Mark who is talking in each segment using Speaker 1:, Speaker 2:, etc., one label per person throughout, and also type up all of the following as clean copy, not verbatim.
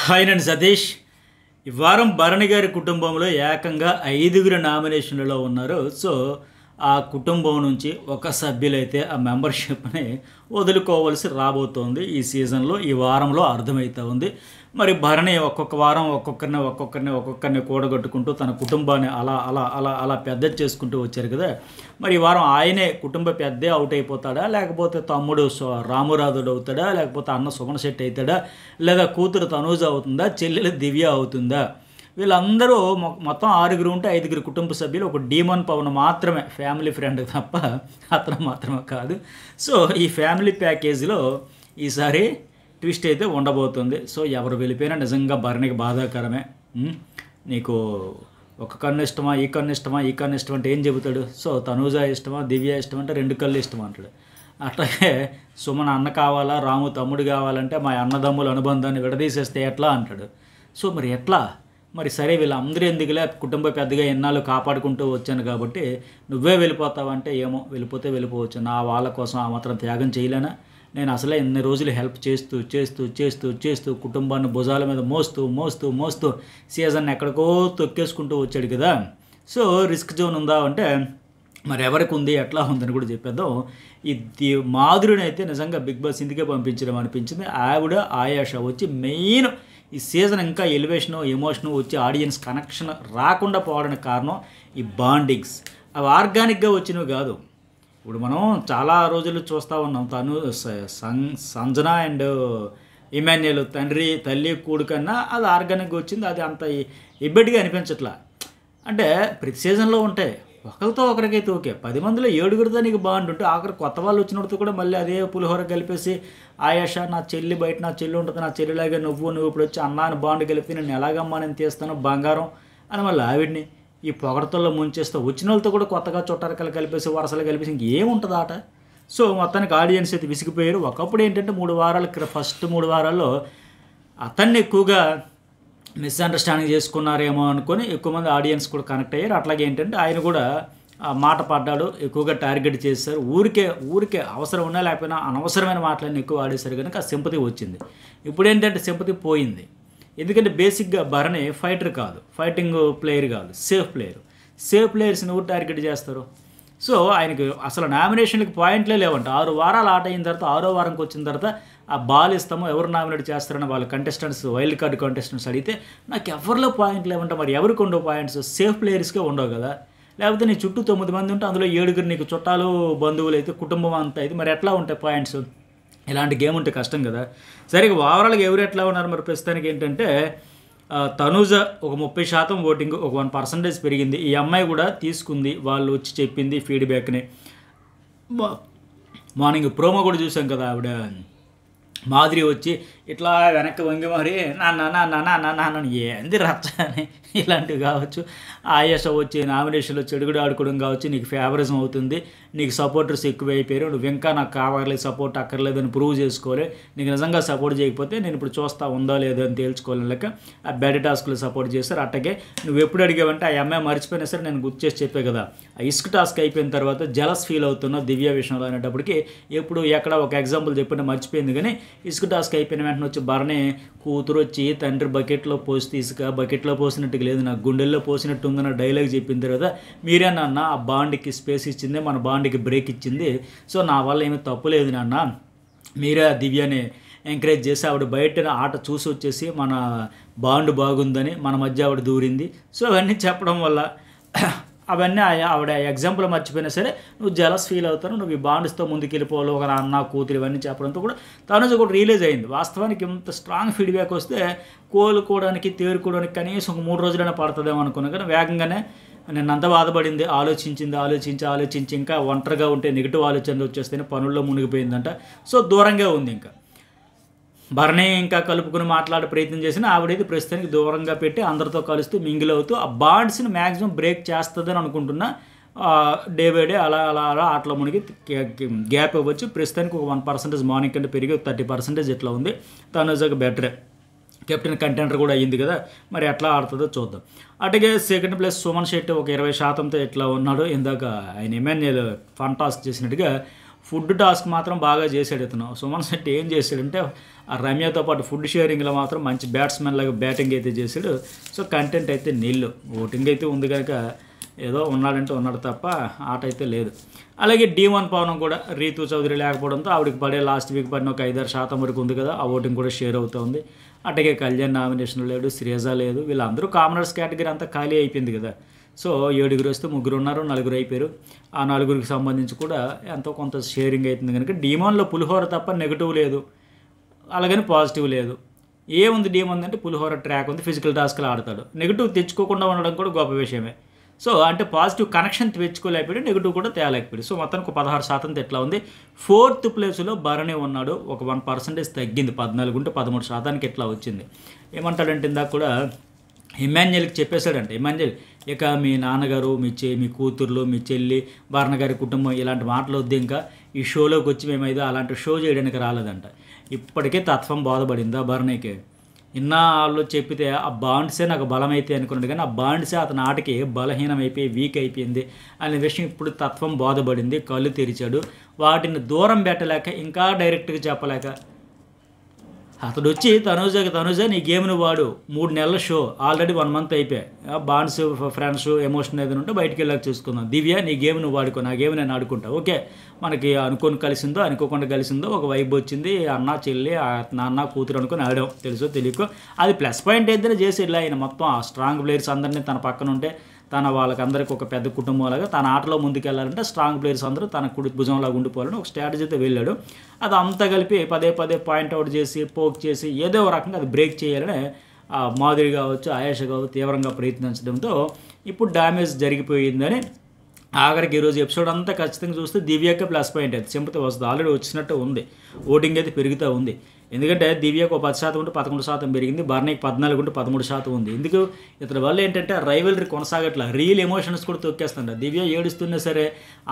Speaker 1: Hi నేను సతీష్. ఈ వారం భరణి గారి కుటుంబంలో ఏకంగా 5గురు నామినేషన్లలో ఉన్నారు. సో ఆ కుటుంబం నుంచి ఒక సభ్యులైతే ఆ మెంబర్షిప్ని వదులుకోవాల్సి రాబోతోంది. ఈ సీజన్లో ఈ వారంలో అర్థమవుతూ ఉంది. మరి భరణి ఒక్కొక్క వారం ఒక్కొక్కరిని కూడగట్టుకుంటూ తన కుటుంబాన్ని అలా అలా అలా అలా పెద్ద చేసుకుంటూ వచ్చారు కదా. మరి ఈ వారం ఆయనే కుటుంబ పెద్దే అవుట్ అయిపోతాడా, లేకపోతే తమ్ముడు రామురాధుడు అవుతాడా, లేకపోతే అన్న సుమన్ శెట్టి అవుతాడా, లేదా కూతురు తనూజ అవుతుందా, చెల్లెలు దివ్య అవుతుందా? వీళ్ళందరూ మొత్తం 6గురు ఉంటే 5గురు కుటుంబ సభ్యులు, ఒక డీమన్ పవన్ మాత్రమే ఫ్యామిలీ ఫ్రెండ్ తప్ప అతను మాత్రమే కాదు. సో ఈ ఫ్యామిలీ ప్యాకేజీలో ఈసారి ట్విస్ట్ అయితే ఉండబోతుంది. సో ఎవరు వెళ్ళిపోయినా నిజంగా భరణికి బాధాకరమే. నీకు ఒక కన్ను ఇష్టమా, ఈ కన్ను ఇష్టమా, ఈ కన్ను ఇష్టం అంటే ఏం చెబుతాడు? సో తనూజ ఇష్టమా, దివ్య ఇష్టం అంటే 2 కళ్ళు ఇష్టం అంటాడు. అట్లాగే సుమన్ అన్న కావాలా, రాము తమ్ముడు కావాలంటే మా అన్నదమ్ముల అనుబంధాన్ని విడదీసేస్తే ఎట్లా అంటాడు. సో మరి ఎట్లా? మరి సరే వీళ్ళందరూ ఎందుకులే, కుటుంబ పెద్దగా ఎన్నాళ్ళు కాపాడుకుంటూ వచ్చాను కాబట్టి నువ్వే వెళ్ళిపోతావంటే ఏమో, వెళ్ళిపోతే వెళ్ళిపోవచ్చు. నా వాళ్ళ కోసం ఆ మాత్రం త్యాగం చేయలేనా? నేను అసలే ఇన్ని రోజులు హెల్ప్ చేస్తూ చేస్తూ చేస్తూ చేస్తూ కుటుంబాన్ని భుజాల మీద మోస్తూ మోస్తూ మోస్తూ సీజన్ ఎక్కడికో తొక్కేసుకుంటూ వచ్చాడు కదా. సో రిస్క్ జోన్ ఉందా అంటే మరి ఎవరికి ఉంది, ఎట్లా ఉందని కూడా చెప్పేద్దాం. ఇది మాధురిని అయితే నిజంగా బిగ్ బాస్ ఇందుకే పంపించడం అనిపించింది. ఆవిడ ఆయాష వచ్చి మెయిన్ ఈ సీజన్ ఇంకా ఎలివేషను ఎమోషను వచ్చి ఆడియన్స్ కనెక్షన్ రాకుండా పోవడానికి కారణం ఈ బాండింగ్స్. అవి ఆర్గానిక్గా వచ్చినవి కాదు. ఇప్పుడు మనం చాలా రోజులు చూస్తూ ఉన్నాం, తను సంజన అండ్ ఇమాన్యుయల్ తల్లి కూడుకన్నా అది ఆర్గానిక్గా వచ్చింది. అది అంత ఇబ్బడిగా అనిపించట్లా. అంటే ప్రతి సీజన్లో ఉంటాయి, ఒకరితో ఒకరికైతే ఓకే, 10 మందిలో 7గురితో నీకు బాగుంటుంటే ఆఖరి కొత్త వాళ్ళు వచ్చినప్పుడు కూడా మళ్ళీ అదే పులిహోర కలిపేసి ఆయాష నా చెల్లి బయట నా చెల్లి ఉంటుంది, నా చెల్లిలాగే నువ్వు ఇప్పుడు వచ్చి అన్నాన్ని బాండ్ కలిపి నేను ఎలాగమ్మా నేను తీస్తాను బంగారం అని మళ్ళీ ఆవిడ్ని ఈ పొగడతల్లో ముంచేస్తూ వచ్చిన వాళ్ళతో కూడా కొత్తగా చుట్టారకలు కలిపేసి వరసలు కలిపేసి ఇంకేముంటుంది ఆట. సో మొత్తానికి ఆడియన్స్ అయితే విసిగిపోయారు. ఒకప్పుడు ఏంటంటే 3 వారాలు ఫస్ట్ 3 వారాల్లో అతన్ని ఎక్కువగా మిస్అండర్స్టాండింగ్ చేసుకున్నారేమో అనుకొని ఎక్కువ మంది ఆడియన్స్ కూడా కనెక్ట్ అయ్యారు. అట్లాగే ఏంటంటే ఆయన కూడా మాట పడ్డాడు, ఎక్కువగా టార్గెట్ చేశారు. ఊరికే అవసరం ఉన్నా లేకపోయినా అనవసరమైన మాటలన్నీ ఎక్కువ ఆడేశారు కనుక ఆ సింపతి వచ్చింది. ఇప్పుడు ఏంటంటే సింపతి పోయింది. ఎందుకంటే బేసిక్గా భరణి ఫైటర్ కాదు, ఫైటింగ్ ప్లేయర్ కాదు, సేఫ్ ప్లేయర్స్ని ఎవరు టార్గెట్ చేస్తారు? సో ఆయనకి అసలు నామినేషన్కి పాయింట్లే లేవంట. 6 వారాలు ఆట అయిన తర్వాత 6వ వారంకి వచ్చిన తర్వాత ఆ బాల్ ఇస్తామో ఎవరు నామినేట్ చేస్తారని వాళ్ళు కంటెస్టెంట్స్, వైల్డ్ కార్డ్ కంటెస్టెంట్స్ అడిగితే నాకు ఎవరిలో పాయింట్లు లేవంట. మరి ఎవరికి ఉండవు పాయింట్స్? సేఫ్ ప్లేయర్స్కే ఉండవు కదా. లేకపోతే నీ చుట్టూ 9 మంది ఉంటే అందులో 7గురు నీకు చుట్టాలు బంధువులు అయితే కుటుంబం అంతా అయితే మరి ఎట్లా ఉంటాయి పాయింట్స్? ఇలాంటి గేమ్ ఉంటే కష్టం కదా. సరిగ్గా ఓవరాల్గా ఎవరు ఎట్లా ఉన్నారు మరి ప్రస్తుతానికి ఏంటంటే తనూజ ఒక 30% ఓటింగ్, ఒక 1% పెరిగింది. ఈ అమ్మాయి కూడా తీసుకుంది, వాళ్ళు వచ్చి చెప్పింది ఫీడ్బ్యాక్ని. మార్నింగ్ ప్రోమో కూడా చూసాం కదా, ఆవిడ మాధురి వచ్చి ఇట్లా వెనక్కి వంగి మరి నాన్న ఏంది రచ్చ అని ఇలాంటివి కావచ్చు. ఆయాష వచ్చి నామినేషన్లో చెడుగుడు ఆడుకోవడం కావచ్చు, నీకు ఫేవరిజం అవుతుంది, నీకు సపోర్టర్స్ ఎక్కువ అయిపోయారు, నువ్వు ఇంకా నాకు కావాలి సపోర్ట్ అక్కర్లేదని ప్రూవ్ చేసుకోవాలి, నీకు నిజంగా సపోర్ట్ చేయకపోతే నేను ఇప్పుడు చూస్తా ఉందా లేదో అని తేల్చుకోవాలని లెక్క ఆ బెడ్ టాస్క్లు సపోర్ట్ చేస్తారు. అట్టగే నువ్వు ఎప్పుడు అడిగావంటే ఆ అమ్మాయి మర్చిపోయినా సరే నేను గుర్తు చేసి చెప్పే కదా, ఆ ఇసుక టాస్క్ అయిపోయిన తర్వాత జలస్ ఫీల్ అవుతున్నావు దివ్య విషయంలో అనేటప్పటికి ఎప్పుడు ఎక్కడ ఒక ఎగ్జాంపుల్ చెప్పినా మర్చిపోయింది. కానీ ఇసుక టాస్క్ అయిపోయిన వెంటనే వచ్చి భరణి కూతురు వచ్చి తండ్రి బకెట్లో పోసి ఇసుక బకెట్లో పోసినట్టుగా లేదు నాకు గుండెల్లో పోసినట్టు ఉందన్న డైలాగ్ చెప్పిన తర్వాత మీరే నాన్న ఆ బాండ్కి స్పేస్ ఇచ్చింది, మన బాండ్కి బ్రేక్ ఇచ్చింది, సో నా వల్ల ఏమీ తప్పు లేదు నాన్న, మీరే ఆ దివ్యని ఎంకరేజ్ చేసి ఆవిడ బయట ఆట చూసి వచ్చేసి మన బాండ్ బాగుందని మన మధ్య ఆవిడ దూరింది. సో అవన్నీ చెప్పడం వల్ల అవన్నీ ఆవిడ ఎగ్జాంపుల్ మర్చిపోయినా సరే నువ్వు జలస్ ఫీల్ అవుతాను, నువ్వు ఈ బాండ్స్తో ముందుకు వెళ్ళిపోవాలి, ఒక అన్న కూతురు ఇవన్నీ చెప్పడంతో కూడా తనుజ కూడా రియలైజ్ అయింది. వాస్తవానికి ఇంత స్ట్రాంగ్ ఫీడ్బ్యాక్ వస్తే కోలుకోవడానికి తేరుకోవడానికి కనీసం ఒక 3 రోజులైనా పడుతుందేమో అనుకున్నాను. కానీ వేగంగానే నిన్నంతా బాధపడింది, ఆలోచించి ఇంకా ఒంటరిగా ఉంటే నెగిటివ్ ఆలోచనలు వచ్చేస్తేనే పనుల్లో మునిగిపోయిందంట. సో దూరంగా ఉంది. ఇంకా భరణి ఇంకా కలుపుకుని మాట్లాడే ప్రయత్నం చేసినా ఆవిడైతే ప్రస్తుతానికి దూరంగా పెట్టి అందరితో కలుస్తూ మింగిల్ అవుతూ ఆ బాండ్స్ని మ్యాక్సిమం బ్రేక్ చేస్తుందని అనుకుంటున్నా. డే బై డే అలా అలా అలా ఆటలో మునిగి గ్యాప్ ఇవ్వచ్చు. ప్రస్తుతానికి ఒక 1% మార్నింగ్ కంటే పెరిగి 30% ఇట్లా ఉంది. తనుజకు బెటరే, కెప్టెన్ కంటెండర్ కూడా అయ్యింది కదా, మరి ఎట్లా ఆడుతుందో చూద్దాం. అటుగే సెకండ్ ప్లేస్ సుమన్ శెట్టి ఒక 20%తో ఎట్లా ఉన్నాడు. ఇందాక ఆయన ఇమాన్యుయల్ ఫన్ టాస్క్ చేసినట్టుగా ఫుడ్ టాస్క్ మాత్రం బాగా చేశాడు ఇతను. సుమన్ శెట్టి ఏం చేశాడంటే ఆ రమ్యతో పాటు ఫుడ్ షేరింగ్లో మాత్రం మంచి బ్యాట్స్మెన్ లాగా బ్యాటింగ్ అయితే చేశాడు. సో కంటెంట్ అయితే నీళ్ళు. ఓటింగ్ అయితే ఉంది కనుక ఏదో ఉన్నాడంటే ఉన్నాడు తప్ప ఆట అయితే లేదు. అలాగే D1 పవనం కూడా రీతు చౌదరి లేకపోవడంతో ఆవిడకి పడే లాస్ట్ వీక్ పడిన ఒక 5-6% వరకు ఉంది కదా, ఆ ఓటింగ్ కూడా షేర్ అవుతుంది. అట్లాగే కళ్యాణ్ నామినేషన్ లేడు, శ్రీజ లేదు. వీళ్ళందరూ కామనర్స్ కేటగిరీ అంతా ఖాళీ అయిపోయింది కదా. సో 7 వస్తే 3 ఉన్నారు, 4 అయిపోయారు. ఆ 4కి సంబంధించి కూడా ఎంతో కొంత షేరింగ్ అవుతుంది కనుక D1లో పులిహోర తప్ప నెగిటివ్ లేదు, అలాగని పాజిటివ్ లేదు. ఏముంది D1 అంటే పులిహోర ట్రాక్ ఉంది, ఫిజికల్ టాస్క్లు ఆడతాడు. నెగిటివ్ తెచ్చుకోకుండా ఉండడం కూడా గొప్ప విషయమే. సో అంటే పాజిటివ్ కనెక్షన్ తెచ్చుకోలేకపోయాడు, నెగిటివ్ కూడా తేలేకపోయాడు. సో మొత్తానికి 16% ఎట్లా ఉంది. 4th ప్లేస్లో భరణి ఉన్నాడు, ఒక 1% తగ్గింది. 14 ఉంటే 13% ఎట్లా వచ్చింది. ఏమంటాడంటే ఇందాక కూడా ఇమాన్యుయల్కి చెప్పేశాడంటే, ఇమాన్యుయల్ ఇక మీ నాన్నగారు, మీ కూతుర్లు, మీ చెల్లి, భరణ గారి కుటుంబం ఇలాంటి మాటలు వద్దు, ఇంకా ఈ షోలోకి వచ్చి మేమైతే అలాంటి షో చేయడానికి రాలేదంట. ఇప్పటికే తత్వం బోధపడిందా భరణికి. ఇన్నాళ్ళు చెప్పితే ఆ బాండ్సే నాకు బలమైతే అనుకున్నాడు, కానీ ఆ బాండ్సే అతని ఆటకి బలహీనమైపోయి వీక్ అయిపోయింది అనే విషయం ఇప్పుడు తత్వం బోధపడింది. కళ్ళు తెరిచాడు. వాటిని దూరం పెట్టలేక, ఇంకా డైరెక్ట్గా చెప్పలేక అతడు వచ్చి తనుజ నీ గేమ్ను వాడు, 3 నెలల షో ఆల్రెడీ 1 మంత్ అయిపోయాయి. బాండ్స్, ఫ్రెండ్స్, ఎమోషన్ ఏదైనా ఉంటే బయటికి వెళ్ళాక చూసుకుందాం. దివ్య నీ గేమ్ నువ్వు వాడుకో, నా గేమ్ నేను ఆడుకుంటా. ఓకే, మనకి అనుకోకుండా కలిసిందో ఒక వైబ్ వచ్చింది. అన్న చెల్లి, నాన్న కూతురు అనుకుని ఆడాం, తెలుసో తెలియకో. అది ప్లస్ పాయింట్ ఏదైనా చేసి ఇలా ఆయన మొత్తం ఆ స్ట్రాంగ్ ప్లేయర్స్ అందరినీ తన పక్కన ఉంటే వాళ్ళకందరికీ ఒక పెద్ద కుటుంబంలాగా తన ఆటలో ముందుకెళ్ళాలంటే స్ట్రాంగ్ ప్లేయర్స్ అందరూ తన కుడి భుజంలాగా ఉండిపోవాలని ఒక స్ట్రాటజీతో వెళ్ళాడు. అది అంతా కలిపి పదే పాయింట్అవుట్ చేసి, పోక్ చేసి ఏదో రకంగా అది బ్రేక్ చేయాలని మాధురి కావచ్చు, ఆయేష కావచ్చు తీవ్రంగా ప్రయత్నించడంతో ఇప్పుడు డ్యామేజ్ జరిగిపోయిందని ఆఖరికి ఈరోజు ఎపిసోడ్ అంతా ఖచ్చితంగా చూస్తే దివ్యకే ప్లస్ పాయింట్ అయితే సింపతి వస్తుంది. ఆల్రెడీ వచ్చినట్టు ఉంది. ఓటింగ్ అయితే పెరుగుతూ ఉంది. ఎందుకంటే దివ్యకు 10% ఉంటే 11% పెరిగింది, భరణికి 14 ఉంటే 13% ఉంది. ఎందుకు ఇతని వల్ల ఏంటంటే రైవలరీ కొనసాగట్లా, రియల్ ఎమోషన్స్ కూడా తొక్కేస్తుంటారు. దివ్య ఏడుస్తున్నా సరే,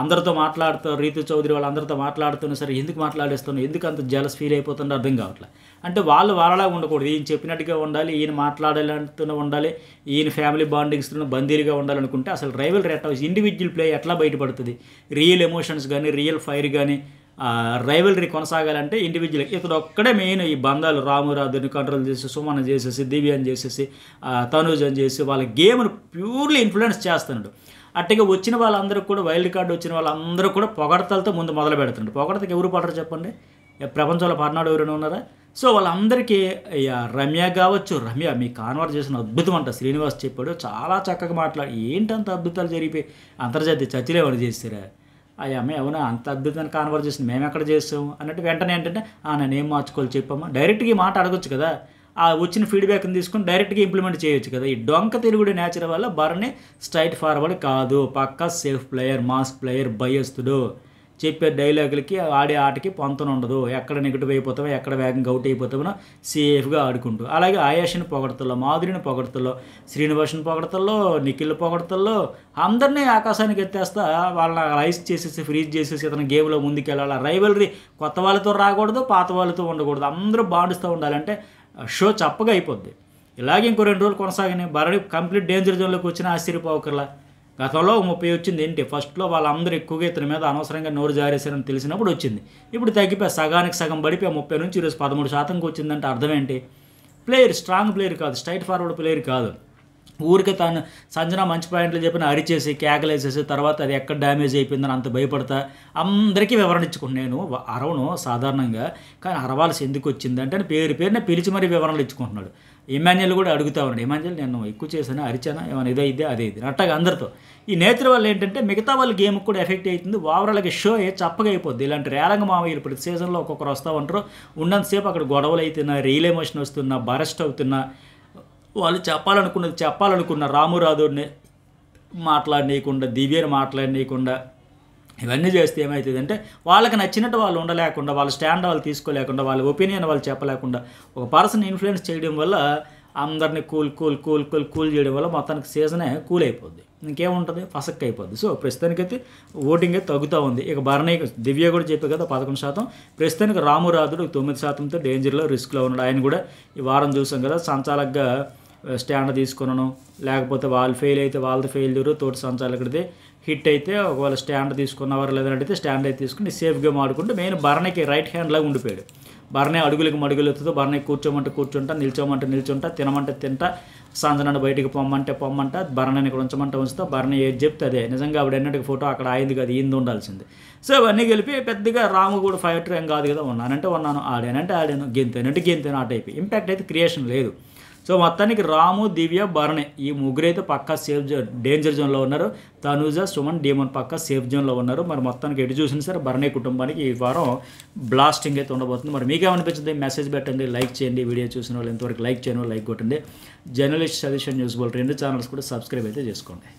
Speaker 1: అందరితో మాట్లాడుతూ, రీతు చౌదరి వాళ్ళందరితో మాట్లాడుతున్నా సరే ఎందుకు మాట్లాడేస్తున్నా, ఎందుకు అంత జలస్ ఫీల్ అయిపోతుందో అర్థం కావట్లే. అంటే వాళ్ళలా ఉండకూడదు, ఈయన చెప్పినట్టుగా ఉండాలి, ఈయన మాట్లాడాలంటూనే ఉండాలి, ఈయన ఫ్యామిలీ బాండింగ్స్తో బందీలుగా ఉండాలనుకుంటే అసలు రైవలరీ ఎట్లా, ఇండివిజువల్ ప్లే ఎట్లా బయటపడుతుంది. రియల్ ఎమోషన్స్ కానీ, రియల్ ఫైర్ కానీ, రైవలరీ కొనసాగాలంటే ఇండివిజువల్ ఇతడు ఒక్కడే మెయిన్. ఈ బంధాలు రామురాదుని కంట్రోల్ చేసి, సుమన్ చేసేసి, దివ్యాన్ని చేసేసి, తనుజని చేసి వాళ్ళ గేమ్ను ప్యూర్లీ ఇన్ఫ్లుయెన్స్ చేస్తున్నాడు. అట్టగా వచ్చిన వాళ్ళందరూ కూడా, వైల్డ్ కార్డు వచ్చిన వాళ్ళందరూ కూడా పొగడతలతో ముందు మొదలు పెడుతున్నాడు. పొగడతకి ఎవరు పడరు చెప్పండి, ప్రపంచంలో పర్నాడు ఎవరైనా ఉన్నారా? సో వాళ్ళందరికీ రమ్య కావచ్చు, రమ్య మీ కాన్వర్జేషన్ అద్భుతం అంట, శ్రీనివాస్ చెప్పాడు, చాలా చక్కగా మాట్లాడి. ఏంటంత అద్భుతాలు జరిగిపోయి అంతర్జాతీయ చర్చలు ఎవరు చేస్తారా? అయ్యా అమ్మాయి అవునా, అంత అద్భుతమైన కాన్వర్జేషన్ మేము ఎక్కడ చేస్తాము అన్నట్టు వెంటనే ఏంటంటే నేనేం మార్చుకోవాలి చెప్పమ్మా, డైరెక్ట్గా ఈ మాట అడగొచ్చు కదా. ఆ వచ్చిన ఫీడ్బ్యాక్ని తీసుకొని డైరెక్ట్గా ఇంప్లిమెంట్ చేయొచ్చు కదా. ఈ డొంక తిరుగుడు నేచర్ వల్ల భరణి స్ట్రైట్ ఫార్వర్డ్ కాదు, పక్కా సేఫ్ ప్లేయర్, మాస్ ప్లేయర్, భయస్తుడు. చెప్పే డైలాగులకి, ఆడే ఆటకి పొంతన ఉండదు. ఎక్కడ నెగిటివ్ అయిపోతామో, ఎక్కడ వేగంగా అవుట్ అయిపోతామో సేఫ్గా ఆడుకుంటూ. అలాగే ఆయేషని పొగడతల్లో, మాధురిని పొగడతల్లో, శ్రీనివాసుని పొగడతల్లో, నిఖిల్ పొగడతల్లో అందరినీ ఆకాశానికి ఎత్తేస్తా వాళ్ళని ఐస్ చేసేసి, ఫ్రీజ్ చేసేసి ఇతను గేమ్లో ముందుకెళ్ళాలి. రైవలరీ కొత్త వాళ్ళతో రాకూడదు, పాత వాళ్ళతో ఉండకూడదు, అందరూ బాండుస్తూ ఉండాలంటే షో చప్పగా అయిపోద్ది. ఇలాగే ఇంకో 2 రోజులు కొనసాగినాయి. భరణి కంప్లీట్ డేంజర్ జోన్లోకి వచ్చిన ఆశ్చర్యపోకర్లా. గతంలో 30 వచ్చింది. ఏంటి ఫస్ట్లో వాళ్ళందరూ ఎక్కువగా ఇతని మీద అనవసరంగా నోరు జారేశారని తెలిసినప్పుడు వచ్చింది. ఇప్పుడు తగ్గిపోయి సగానికి సగం పడిపోయి 30 నుంచి ఈరోజు 13%కి వచ్చిందంటే అర్థం ఏంటి? ప్లేయర్ స్ట్రాంగ్ ప్లేయర్ కాదు, స్ట్రైట్ ఫార్వర్డ్ ప్లేయర్ కాదు. ఊరికే తాను సంజన మంచి పాయింట్లు చెప్పిన అరిచేసి, కేకలేసేసి, తర్వాత అది ఎక్కడ డ్యామేజ్ అయిపోయిందని అంత భయపడతా అందరికీ వివరణ ఇచ్చుకుంటున్నాను. నేను అరవను సాధారణంగా, కానీ అరవాల్సి ఎందుకు వచ్చిందంటే పేరునే పిలిచి మరీ వివరణలు ఇచ్చుకుంటున్నాడు. ఇమాన్యుయల్ కూడా అడుగుతా ఉన్నాడు, ఇమాన్యుయల్ నేను ఎక్కువ చేశాను, అరిచానా, ఏమైనా ఇదే అదే ఇది అట్టగా అందరితో. ఈ నేచర్ వల్ల ఏంటంటే మిగతా వాళ్ళ గేమ్కి కూడా ఎఫెక్ట్ అవుతుంది. ఓవరాల్గా షో చప్పగా అయిపోద్ది. ఇలాంటి రేలంగ మామయ్యలు ప్రతి సీజన్లో ఒక్కొక్కరు వస్తూ ఉంటారు. ఉన్నంతసేపు అక్కడ గొడవలు అవుతున్నా, రియల్ ఎమోషన్ వస్తున్నా, బరెస్ట్ అవుతున్నా, వాళ్ళు చెప్పాలనుకున్న రామురాదుడిని మాట్లాడనీయకుండా, దివ్యని మాట్లాడనీయకుండా ఇవన్నీ చేస్తే ఏమవుతుందంటే వాళ్ళకి నచ్చినట్టు వాళ్ళు ఉండలేకుండా, వాళ్ళ స్టాండ్ వాళ్ళు తీసుకోలేకుండా, వాళ్ళ ఒపీనియన్ వాళ్ళు చెప్పలేకుండా ఒక పర్సన్ ఇన్ఫ్లుయెన్స్ చేయడం వల్ల అందరినీ కూల్ చేయడం వల్ల మొత్తానికి సీజనే కూల్ అయిపోద్ది. ఇంకేముంటుంది, ఫసక్ అయిపోద్ది. సో ప్రస్తుతానికైతే ఓటింగ్ అయితే తగ్గుతూ ఉంది. ఇక భరణి, దివ్య కూడా చెప్పే కదా 11%, ప్రస్తుతానికి రామురాదుడు 9%తో డేంజర్లో, రిస్క్లో ఉన్నాడు. ఆయన కూడా ఈ వారం చూసాం కదా, సంచాలకుగా స్టాండ్ తీసుకున్నాను, లేకపోతే వాళ్ళు ఫెయిల్ అయితే వాళ్ళది ఫెయిల్యూరు, తోటి సంచాలకుడిది హిట్ అయితే ఒకవేళ స్టాండ్ తీసుకున్నవారు లేదంటే స్టాండ్ అయితే తీసుకుని సేఫ్ గేమ్ ఆడుకుంటూ మెయిన్ భరణికి రైట్ హ్యాండ్లాగా ఉండిపోయాడు. భరణి అడుగులకు మడుగులెత్తుతూ భరణి కూర్చోమంటే కూర్చుంటా, నిల్చోమంటే నిల్చుంటా, తినమంటే తింటా, సంజనని బయటికి పొమ్మంటే పొమ్మంట, భరణిని ఇక్కడ ఉంచమంటే ఉంచుతా, భరణి ఏది చెప్తే అదే. నిజంగా ఆవిడ ఎన్నటికి ఫోటో అక్కడ అయింది కదా, ఈంది ఉండాల్సింది. సో అవన్నీ కలిపి పెద్దగా రాము కూడా ఫైటర్ ఏం కాదు కదా, ఉన్నానంటే ఉన్నాను, ఆడానంటే ఆడాను, గెంతేనంటే గెంతేను ఆ టైప్. ఇంపాక్ట్ అయితే క్రియేషన్ లేదు. సో మొత్తానికి రాము, దివ్య, భరణి ఈ ముగ్గురైతే పక్కా సేఫ్ జోన్, డేంజర్ జోన్లో ఉన్నారు. తనూజ, సుమన్, డీమన్ పక్కా సేఫ్ జోన్లో ఉన్నారు. మరి మొత్తానికి ఎటు చూసినా సరే భరణి కుటుంబానికి ఈ వారం బ్లాస్టింగ్ అయితే ఉండబోతుంది. మరి మీకేమనిపించింది? మెసేజ్ పెట్టండి, లైక్ చేయండి. వీడియో చూసిన వాళ్ళు ఎంతవరకు లైక్ చేయను, లైక్ కొట్టండి. జర్నలిస్ట్ సజెషన్ న్యూస్ బోల్ 2 ఛానల్స్ కూడా సబ్స్క్రైబ్ అయితే చేసుకోండి.